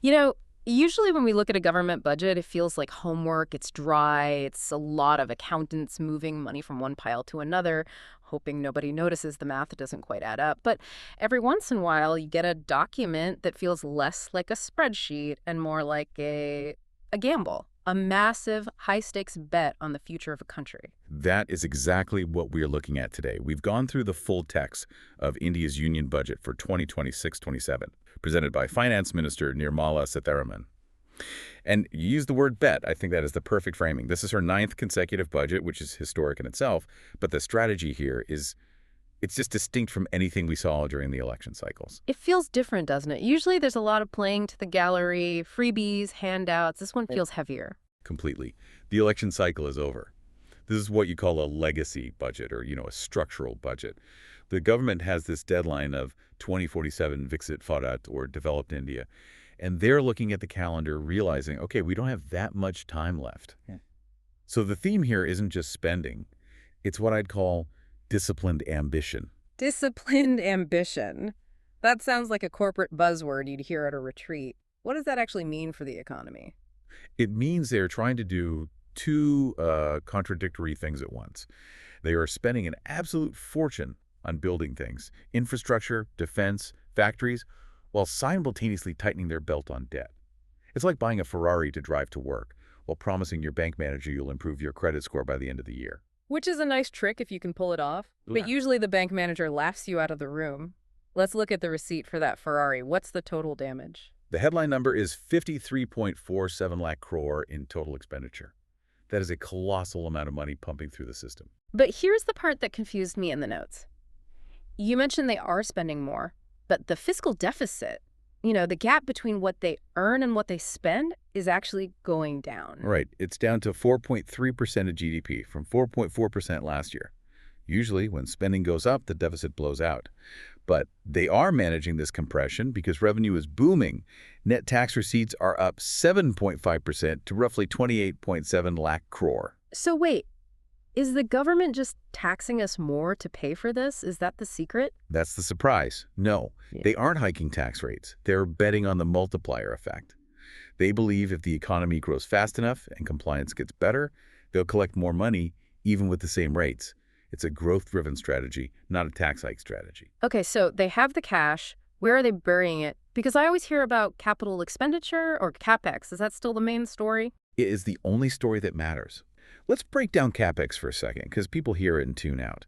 You know, usually when we look at a government budget, it feels like homework. It's dry. It's a lot of accountants moving money from one pile to another, hoping nobody notices the math doesn't quite add up. But every once in a while, you get a document that feels less like a spreadsheet and more like a gamble, a massive, high-stakes bet on the future of a country. That is exactly what we're looking at today. We've gone through the full text of India's union budget for 2026-27, presented by Finance Minister Nirmala Sitharaman. And you use the word bet. I think that is the perfect framing. This is her 9th consecutive budget, which is historic in itself. But the strategy here is it's just distinct from anything we saw during the election cycles. It feels different, doesn't it? Usually there's a lot of playing to the gallery, freebies, handouts. This one feels heavier. Completely. The election cycle is over. This is what you call a legacy budget or, a structural budget. The government has this deadline of 2047 Viksit Bharat or developed India. And they're looking at the calendar realizing, okay, we don't have that much time left. Yeah. So the theme here isn't just spending. It's what I'd call disciplined ambition. Disciplined ambition. That sounds like a corporate buzzword you'd hear at a retreat. What does that actually mean for the economy? It means they're trying to do two contradictory things at once. They are spending an absolute fortune on building things, infrastructure, defense, factories, while simultaneously tightening their belt on debt. It's like buying a Ferrari to drive to work, while promising your bank manager you'll improve your credit score by the end of the year. Which is a nice trick if you can pull it off. Yeah. But usually the bank manager laughs you out of the room. Let's look at the receipt for that Ferrari. What's the total damage? The headline number is 53.47 lakh crore in total expenditure. That is a colossal amount of money pumping through the system. But here's the part that confused me in the notes. You mentioned they are spending more, but the fiscal deficit, the gap between what they earn and what they spend is actually going down. Right. It's down to 4.3% of GDP from 4.4% last year. Usually, when spending goes up, the deficit blows out. But they are managing this compression because revenue is booming. Net tax receipts are up 7.5% to roughly 28.7 lakh crore. So wait, is the government just taxing us more to pay for this? Is that the secret? That's the surprise. No, They aren't hiking tax rates. They're betting on the multiplier effect. They believe if the economy grows fast enough and compliance gets better, they'll collect more money even with the same rates. It's a growth-driven strategy, not a tax hike strategy. Okay, so they have the cash. Where are they burying it? Because I always hear about capital expenditure or Capex. Is that still the main story? It is the only story that matters. Let's break down Capex for a second, because people hear it and tune out.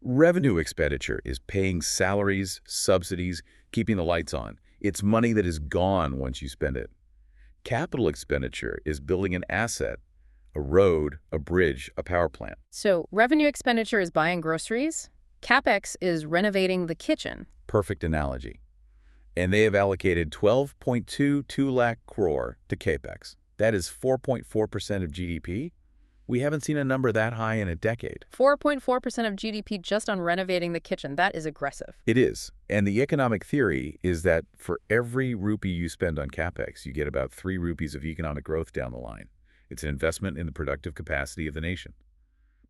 Revenue expenditure is paying salaries, subsidies, keeping the lights on. It's money that is gone once you spend it. Capital expenditure is building an asset, a road, a bridge, a power plant. So revenue expenditure is buying groceries. Capex is renovating the kitchen. Perfect analogy. And they have allocated 12.22 lakh crore to Capex. That is 4.4% of GDP. We haven't seen a number that high in a decade. 4.4% of GDP just on renovating the kitchen. That is aggressive. It is. And the economic theory is that for every rupee you spend on Capex, you get about 3 rupees of economic growth down the line. It's an investment in the productive capacity of the nation.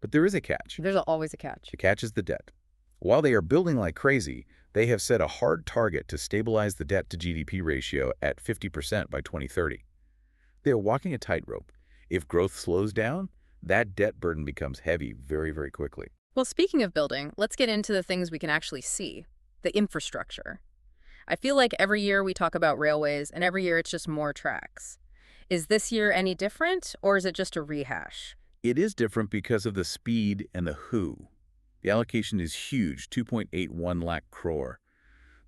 But there is a catch. There's always a catch. The catch is the debt. While they are building like crazy, they have set a hard target to stabilize the debt to GDP ratio at 50% by 2030. They are walking a tightrope. If growth slows down, that debt burden becomes heavy very, very quickly. Well, speaking of building, let's get into the things we can actually see. The infrastructure. I feel like every year we talk about railways, and every year it's just more tracks. Is this year any different, or is it just a rehash? It is different because of the speed and the who. The allocation is huge, 2.81 lakh crore.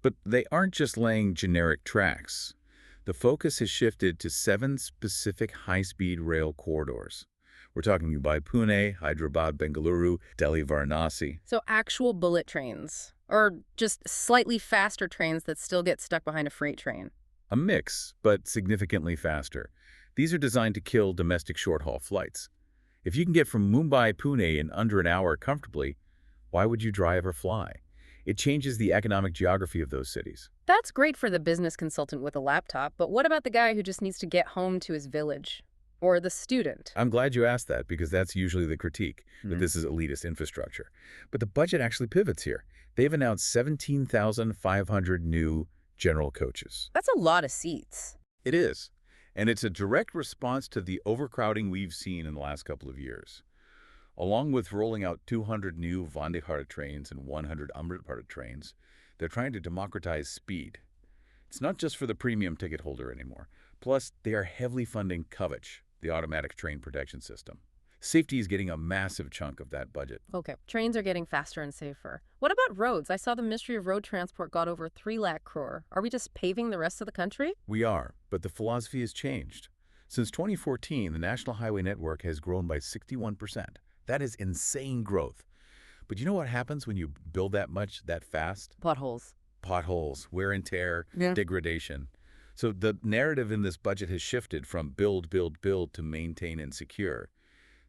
But they aren't just laying generic tracks. The focus has shifted to 7 specific high-speed rail corridors. We're talking Mumbai, Pune, Hyderabad, Bengaluru, Delhi, Varanasi. So actual bullet trains, or just slightly faster trains that still get stuck behind a freight train. A mix, but significantly faster. These are designed to kill domestic short-haul flights. If you can get from Mumbai, Pune in under an hour comfortably, why would you drive or fly? It changes the economic geography of those cities. That's great for the business consultant with a laptop, but what about the guy who just needs to get home to his village? Or the student? I'm glad you asked that because that's usually the critique, that this is elitist infrastructure. But the budget actually pivots here. They've announced 17,500 new general coaches. That's a lot of seats. It is. And it's a direct response to the overcrowding we've seen in the last couple of years. Along with rolling out 200 new Vande Bharat trains and 100 Amrit Bharat trains, they're trying to democratize speed. It's not just for the premium ticket holder anymore. Plus, they are heavily funding Kavach, the automatic train protection system. Safety is getting a massive chunk of that budget. Okay, trains are getting faster and safer. What about roads? I saw the Ministry of Road Transport got over 3 lakh crore. Are we just paving the rest of the country? We are, but the philosophy has changed. Since 2014, the National Highway Network has grown by 61%. That is insane growth. But you know what happens when you build that much, that fast? Potholes. Potholes, wear and tear, Yeah. degradation. So the narrative in this budget has shifted from build, build, build to maintain and secure.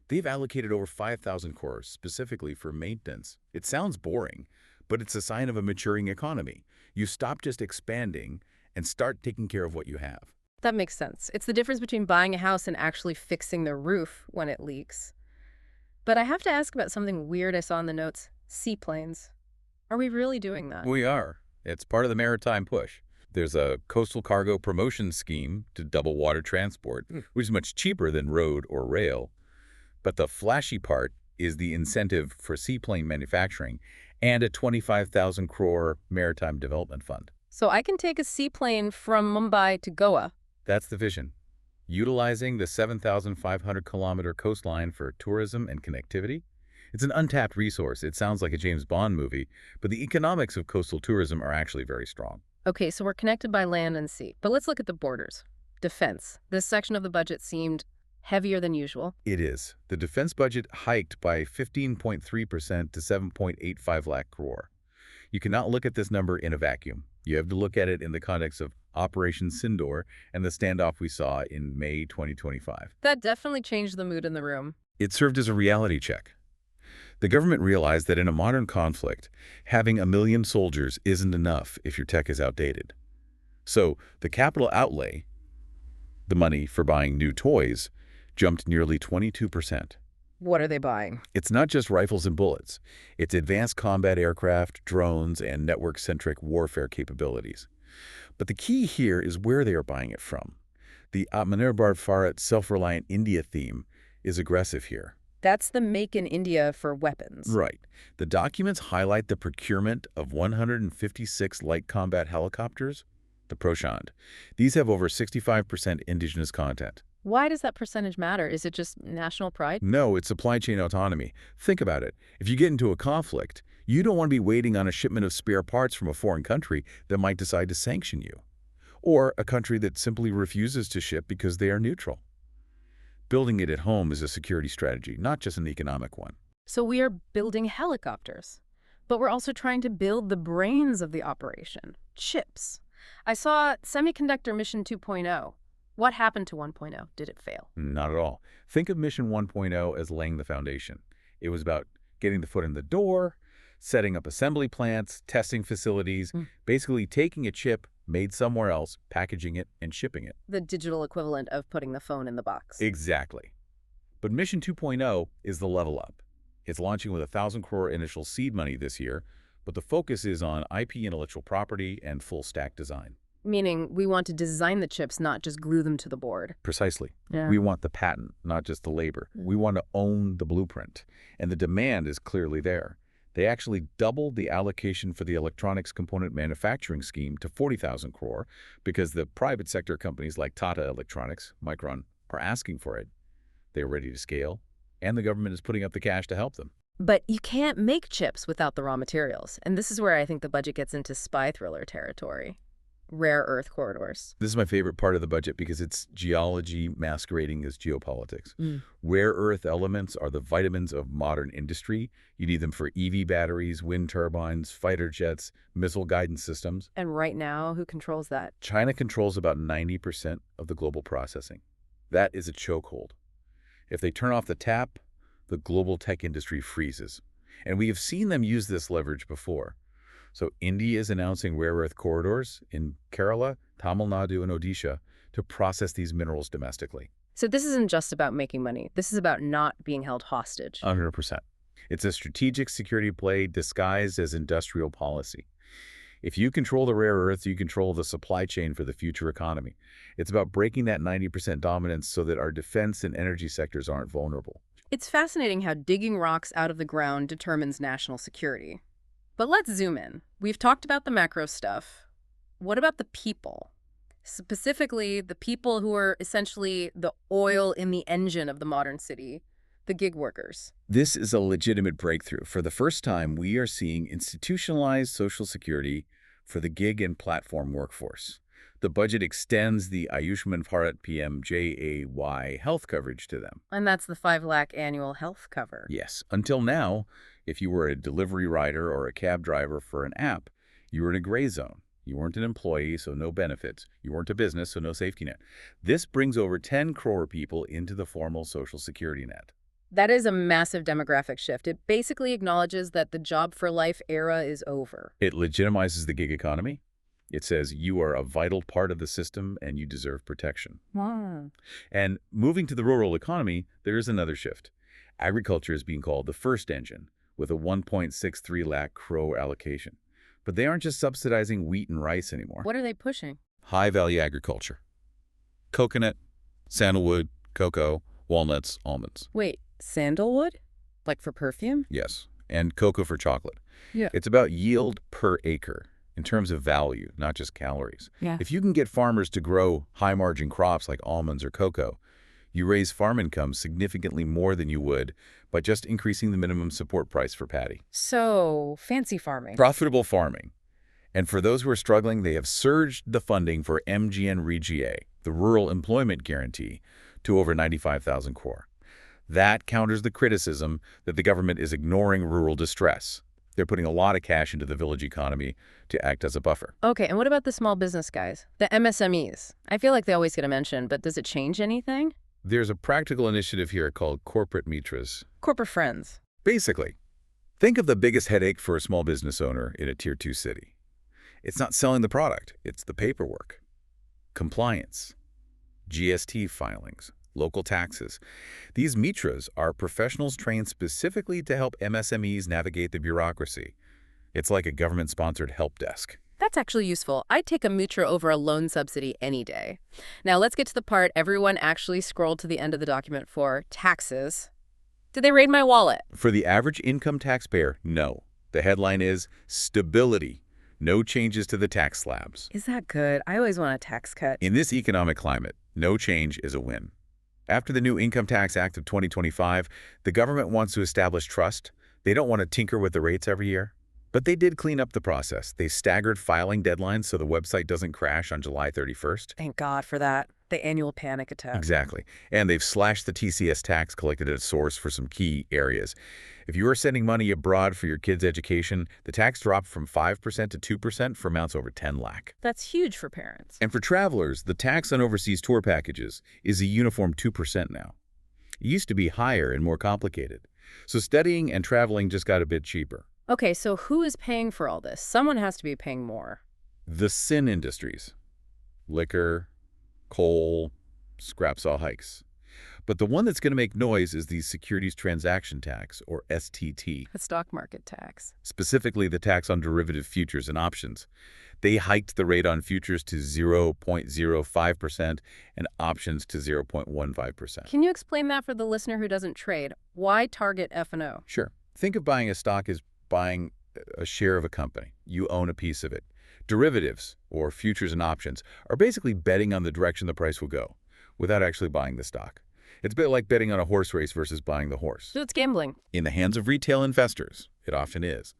They've allocated over 5,000 crores specifically for maintenance. It sounds boring, but it's a sign of a maturing economy. You stop just expanding and start taking care of what you have. That makes sense. It's the difference between buying a house and actually fixing the roof when it leaks. But I have to ask about something weird I saw in the notes. Seaplanes. Are we really doing that? We are. It's part of the maritime push. There's a coastal cargo promotion scheme to double water transport, which is much cheaper than road or rail. But the flashy part is the incentive for seaplane manufacturing and a 25,000 crore maritime development fund. So I can take a seaplane from Mumbai to Goa. That's the vision. Utilizing the 7,500-kilometer coastline for tourism and connectivity. It's an untapped resource. It sounds like a James Bond movie, but the economics of coastal tourism are actually very strong. Okay, so we're connected by land and sea. But let's look at the borders. Defense. This section of the budget seemed heavier than usual. It is. The defense budget hiked by 15.3% to 7.85 lakh crore. You cannot look at this number in a vacuum. You have to look at it in the context of Operation Sindoor and the standoff we saw in May 2025. That definitely changed the mood in the room. It served as a reality check. The government realized that in a modern conflict, having 1 million soldiers isn't enough if your tech is outdated. So the capital outlay, the money for buying new toys, jumped nearly 22%. What are they buying? It's not just rifles and bullets. It's advanced combat aircraft, drones, and network-centric warfare capabilities. But the key here is where they are buying it from. The Atmanirbhar Bharat self-reliant India theme is aggressive here. That's the Make in India for weapons. Right. The documents highlight the procurement of 156 light combat helicopters, the Proshant. These have over 65% indigenous content. Why does that percentage matter? Is it just national pride? No, it's supply chain autonomy. Think about it. If you get into a conflict, you don't want to be waiting on a shipment of spare parts from a foreign country that might decide to sanction you, or a country that simply refuses to ship because they are neutral. Building it at home is a security strategy, not just an economic one. So we are building helicopters, but we're also trying to build the brains of the operation, chips. I saw Semiconductor Mission 2.0. What happened to 1.0? Did it fail? Not at all. Think of Mission 1.0 as laying the foundation. It was about getting the foot in the door, setting up assembly plants, testing facilities, basically taking a chip made somewhere else, packaging it, and shipping it. The digital equivalent of putting the phone in the box. Exactly. But Mission 2.0 is the level up. It's launching with 1,000 crore initial seed money this year, but the focus is on IP intellectual property and full stack design. Meaning we want to design the chips, not just glue them to the board. Precisely. Yeah. We want the patent, not just the labor. We want to own the blueprint. And the demand is clearly there. They actually doubled the allocation for the electronics component manufacturing scheme to 40,000 crore because the private sector companies like Tata Electronics, Micron, are asking for it. They're ready to scale, and the government is putting up the cash to help them. But you can't make chips without the raw materials. And this is where I think the budget gets into spy thriller territory. Rare earth corridors. This is my favorite part of the budget because it's geology masquerading as geopolitics. Rare earth elements are the vitamins of modern industry. You need them for EV batteries, wind turbines, fighter jets, missile guidance systems. And right now, who controls that? China controls about 90% of the global processing. That is a chokehold. If they turn off the tap, the global tech industry freezes. And we have seen them use this leverage before. So India is announcing rare earth corridors in Kerala, Tamil Nadu, and Odisha to process these minerals domestically. So this isn't just about making money. This is about not being held hostage. 100%. It's a strategic security play disguised as industrial policy. If you control the rare earths, you control the supply chain for the future economy. It's about breaking that 90% dominance so that our defense and energy sectors aren't vulnerable. It's fascinating how digging rocks out of the ground determines national security. But let's zoom in. We've talked about the macro stuff. What about the people? Specifically, the people who are essentially the oil in the engine of the modern city, the gig workers. This is a legitimate breakthrough. For the first time, we are seeing institutionalized Social Security for the gig and platform workforce. The budget extends the Ayushman Bharat PMJAY health coverage to them. And that's the 5 lakh annual health cover. Yes. Until now, if you were a delivery rider or a cab driver for an app, you were in a gray zone. You weren't an employee, so no benefits. You weren't a business, so no safety net. This brings over 10 crore people into the formal Social Security net. That is a massive demographic shift. It basically acknowledges that the job for life era is over. It legitimizes the gig economy. It says you are a vital part of the system and you deserve protection. Wow. And moving to the rural economy, there is another shift. Agriculture is being called the first engine, with a 1.63 lakh crore allocation. But they aren't just subsidizing wheat and rice anymore. What are they pushing? High-value agriculture. Coconut, sandalwood, cocoa, walnuts, almonds. Wait, sandalwood? Like for perfume? Yes, and cocoa for chocolate. Yeah. It's about yield per acre in terms of value, not just calories. Yeah. If you can get farmers to grow high-margin crops like almonds or cocoa, you raise farm income significantly more than you would by just increasing the minimum support price for paddy. So, fancy farming. Profitable farming. And for those who are struggling, they have surged the funding for MGNREGA, the Rural Employment Guarantee, to over 95,000 crore. That counters the criticism that the government is ignoring rural distress. They're putting a lot of cash into the village economy to act as a buffer. Okay, and what about the small business guys? The MSMEs? I feel like they always get a mention, but does it change anything? There's a practical initiative here called Corporate Mitras. Corporate friends. Basically, think of the biggest headache for a small business owner in a Tier 2 city. It's not selling the product, it's the paperwork, compliance, GST filings, local taxes. These mitras are professionals trained specifically to help MSMEs navigate the bureaucracy. It's like a government-sponsored help desk. That's actually useful. I'd take a Mutra over a loan subsidy any day. Now let's get to the part everyone actually scrolled to the end of the document for, taxes. Did they raid my wallet? For the average income taxpayer, no. The headline is stability. No changes to the tax slabs. Is that good? I always want a tax cut. In this economic climate, no change is a win. After the new Income Tax Act of 2025, the government wants to establish trust. They don't want to tinker with the rates every year. But they did clean up the process. They staggered filing deadlines so the website doesn't crash on July 31st. Thank God for that. The annual panic attack. Exactly. And they've slashed the TCS tax collected at source for some key areas. If you are sending money abroad for your kids' education, the tax dropped from 5% to 2% for amounts over 10 lakh. That's huge for parents. And for travelers, the tax on overseas tour packages is a uniform 2% now. It used to be higher and more complicated. So studying and traveling just got a bit cheaper. Okay, so who is paying for all this? Someone has to be paying more. The sin industries. Liquor, coal, scrap saw hikes. But the one that's going to make noise is the Securities Transaction Tax, or STT. The stock market tax. Specifically the tax on derivative futures and options. They hiked the rate on futures to 0.05% and options to 0.15%. Can you explain that for the listener who doesn't trade? Why target F&O? Sure. Think of buying a stock as buying a share of a company. You own a piece of it. Derivatives, or futures and options, are basically betting on the direction the price will go without actually buying the stock. It's a bit like betting on a horse race versus buying the horse. So it's gambling. In the hands of retail investors, it often is.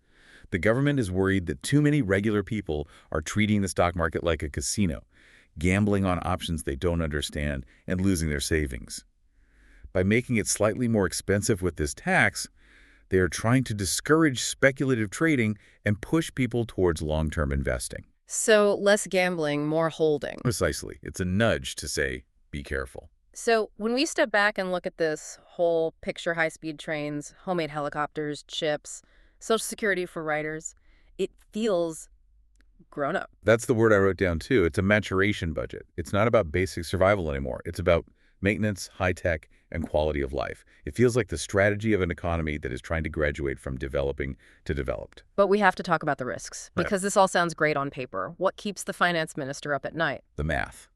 The government is worried that too many regular people are treating the stock market like a casino, gambling on options they don't understand and losing their savings. By making it slightly more expensive with this tax, they are trying to discourage speculative trading and push people towards long-term investing. So less gambling, more holding. Precisely. It's a nudge to say, be careful. So when we step back and look at this whole picture high-speed trains, homemade helicopters, chips, Social Security for writers, it feels grown up. That's the word I wrote down too. It's a maturation budget. It's not about basic survival anymore. It's about maintenance, high-tech, and quality of life. It feels like the strategy of an economy that is trying to graduate from developing to developed. But we have to talk about the risks, Right. because this all sounds great on paper. What keeps the finance minister up at night? The math.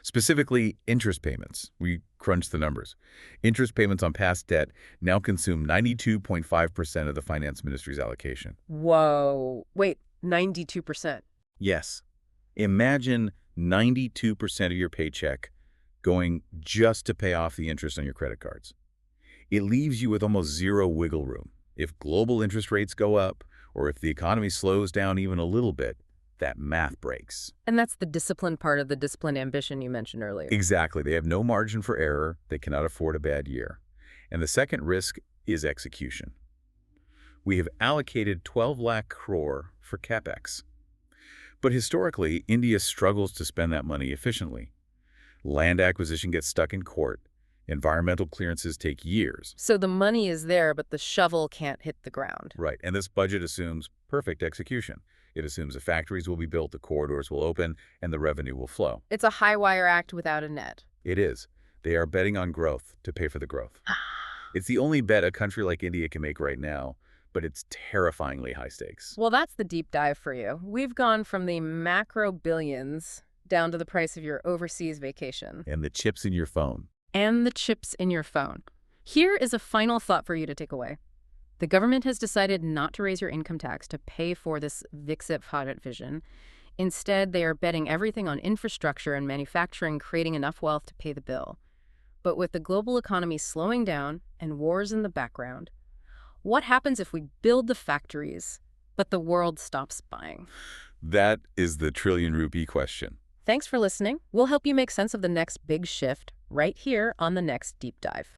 Specifically, interest payments. We crunched the numbers. Interest payments on past debt now consume 92.5% of the finance ministry's allocation. Whoa. Wait, 92%. Yes. Imagine 92% of your paycheck going just to pay off the interest on your credit cards. It leaves you with almost zero wiggle room. If global interest rates go up, or if the economy slows down even a little bit, that math breaks. And that's the discipline part of the discipline ambition you mentioned earlier. Exactly. They have no margin for error. They cannot afford a bad year. And the second risk is execution. We have allocated 12 lakh crore for Capex. But historically, India struggles to spend that money efficiently. Land acquisition gets stuck in court. Environmental clearances take years. So the money is there, but the shovel can't hit the ground. Right, and this budget assumes perfect execution. It assumes the factories will be built, the corridors will open, and the revenue will flow. It's a high-wire act without a net. It is. They are betting on growth to pay for the growth. It's the only bet a country like India can make right now, but it's terrifyingly high stakes. Well, that's the deep dive for you. We've gone from the macro billions down to the price of your overseas vacation. And the chips in your phone. And the chips in your phone. Here is a final thought for you to take away. The government has decided not to raise your income tax to pay for this Viksit Bharat vision. Instead, they are betting everything on infrastructure and manufacturing, creating enough wealth to pay the bill. But with the global economy slowing down and wars in the background, what happens if we build the factories, but the world stops buying? That is the trillion rupee question. Thanks for listening. We'll help you make sense of the next big shift right here on the next Deep Dive.